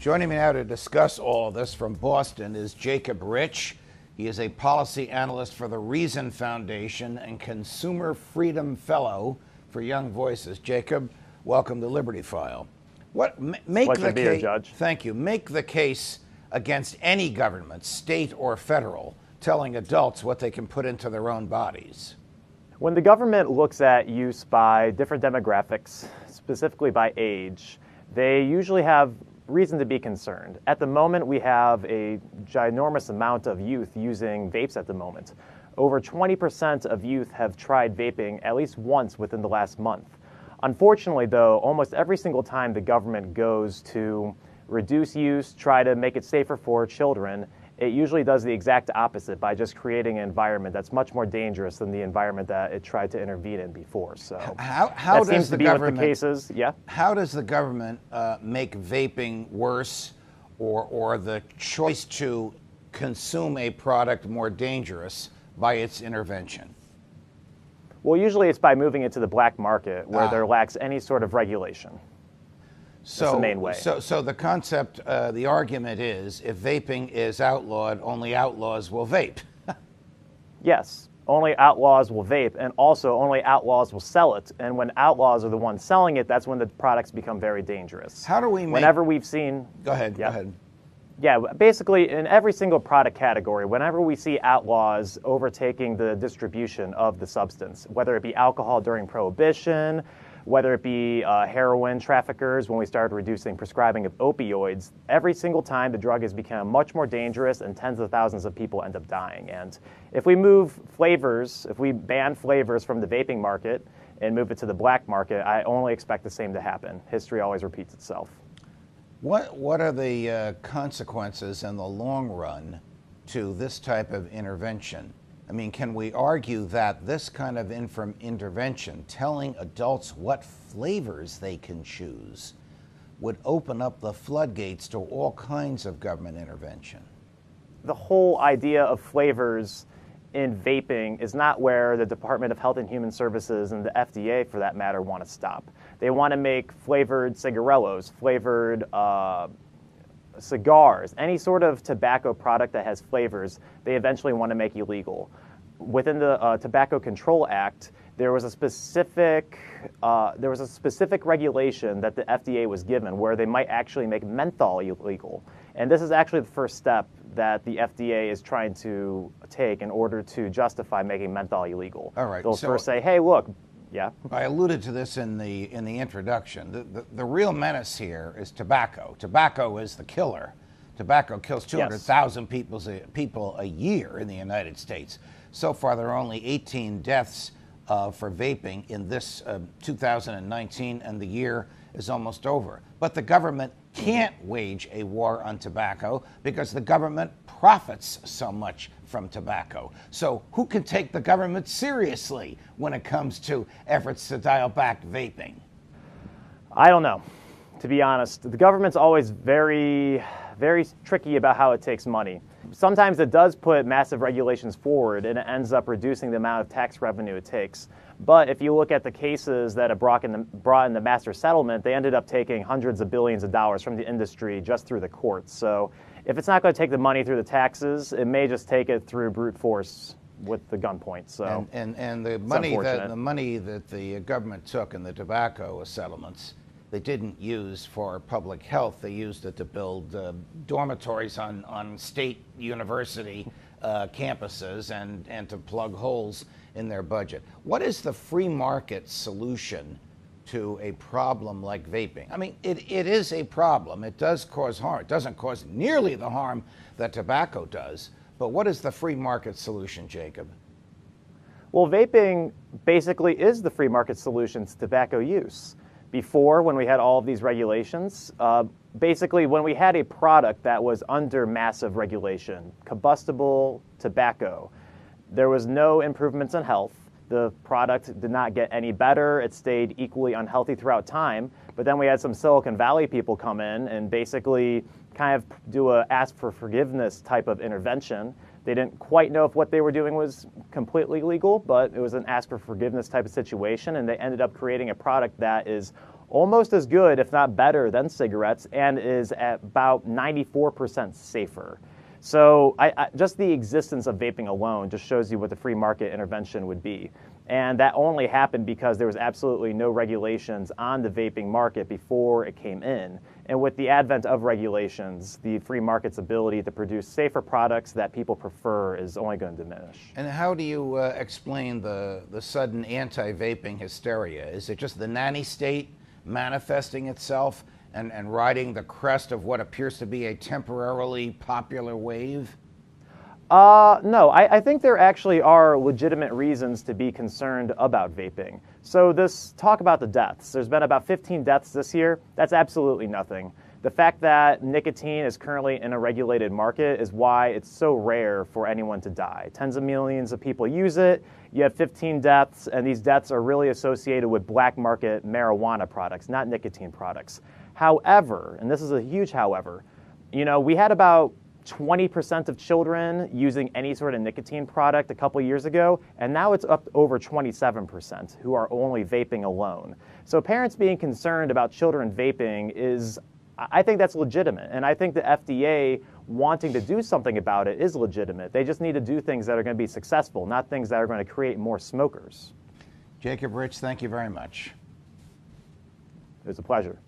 Joining me now to discuss all of this from Boston is Jacob Rich. He is a policy analyst for the Reason Foundation and Consumer Freedom Fellow for Young Voices. Jacob, welcome to Liberty File. Pleasure to be here, Judge. Thank you. Make the case against any government, state or federal, telling adults what they can put into their own bodies. When the government looks at use by different demographics, specifically by age, they usually have reason to be concerned. At the moment, we have a ginormous amount of youth using vapes at the moment. Over 20% of youth have tried vaping at least once within the last month. Unfortunately, though, almost every single time the government goes to reduce use, try to make it safer for children, it usually does the exact opposite by just creating an environment that's much more dangerous than the environment that it tried to intervene in before. So how that does seems the to be government, what the case is. Yeah. How does the government make vaping worse or the choice to consume a product more dangerous by its intervention? Well, usually it's by moving it to the black market where there lacks any sort of regulation. That's the main way. So the concept, the argument is, if vaping is outlawed, only outlaws will vape. Yes, only outlaws will vape, and also only outlaws will sell it. And when outlaws are the ones selling it, that's when the products become very dangerous. How do we make... Whenever we've seen... Go ahead, yeah. Go ahead. Yeah, basically in every single product category, whenever we see outlaws overtaking the distribution of the substance, whether it be alcohol during Prohibition, whether it be heroin traffickers when we started reducing prescribing of opioids, every single time the drug has become much more dangerous and tens of thousands of people end up dying. And if we move flavors, if we ban flavors from the vaping market and move it to the black market, I only expect the same to happen. History always repeats itself. What are the consequences in the long run to this type of intervention? I mean, can we argue that this kind of intervention, telling adults what flavors they can choose, would open up the floodgates to all kinds of government intervention? The whole idea of flavors in vaping is not where the Department of Health and Human Services and the FDA, for that matter, want to stop. They want to make flavored cigarillos, flavored cigars, any sort of tobacco product that has flavors, they eventually want to make illegal. Within the Tobacco Control Act, there was a specific regulation that the FDA was given where they might actually make menthol illegal. And this is actually the first step that the FDA is trying to take in order to justify making menthol illegal. All right. They'll first say, hey, look, yeah. I alluded to this in the introduction. The real menace here is tobacco. Tobacco is the killer. Tobacco kills 200,000 people a year in the United States. So far, there are only 18 deaths for vaping in this 2019, and the year is almost over. But the government can't wage a war on tobacco because the government profits so much from tobacco. So who can take the government seriously when it comes to efforts to dial back vaping? I don't know, to be honest. The government's always very tricky about how it takes money. Sometimes it does put massive regulations forward and it ends up reducing the amount of tax revenue it takes. But if you look at the cases that it brought in the master settlement, they ended up taking hundreds of billions of dollars from the industry just through the courts. So if it's not going to take the money through the taxes, it may just take it through brute force with the gunpoint. So and the money that the government took in the tobacco settlements, they didn't use for public health. They used it to build dormitories on state university campuses and to plug holes in their budget. What is the free market solution to a problem like vaping? I mean, it is a problem. It does cause harm. It doesn't cause nearly the harm that tobacco does. But what is the free market solution, Jacob? Well, vaping basically is the free market solution to tobacco use. Before, when we had all of these regulations, basically when we had a product that was under massive regulation, combustible tobacco, there was no improvements in health. The product did not get any better. It stayed equally unhealthy throughout time. But then we had some Silicon Valley people come in and basically kind of do a ask for forgiveness type of intervention. They didn't quite know if what they were doing was completely legal, but it was an ask for forgiveness type of situation, and they ended up creating a product that is almost as good, if not better, than cigarettes, and is at about 94% safer. So just the existence of vaping alone just shows you what the free market intervention would be. And that only happened because there was absolutely no regulations on the vaping market before it came in. And with the advent of regulations, the free market's ability to produce safer products that people prefer is only going to diminish. And how do you explain the sudden anti-vaping hysteria? Is it just the nanny state manifesting itself and riding the crest of what appears to be a temporarily popular wave? No, I think there actually are legitimate reasons to be concerned about vaping. So this talk about the deaths, there's been about 15 deaths this year. That's absolutely nothing. The fact that nicotine is currently in a regulated market is why it's so rare for anyone to die. Tens of millions of people use it. You have 15 deaths, and these deaths are really associated with black market marijuana products, not nicotine products. However, and this is a huge however, we had about 20% of children using any sort of nicotine product a couple years ago, and now it's up to over 27% who are only vaping alone. So parents being concerned about children vaping I think that's legitimate, and I think the FDA wanting to do something about it is legitimate. They just need to do things that are going to be successful, not things that are going to create more smokers. Jacob Rich, thank you very much. It was a pleasure.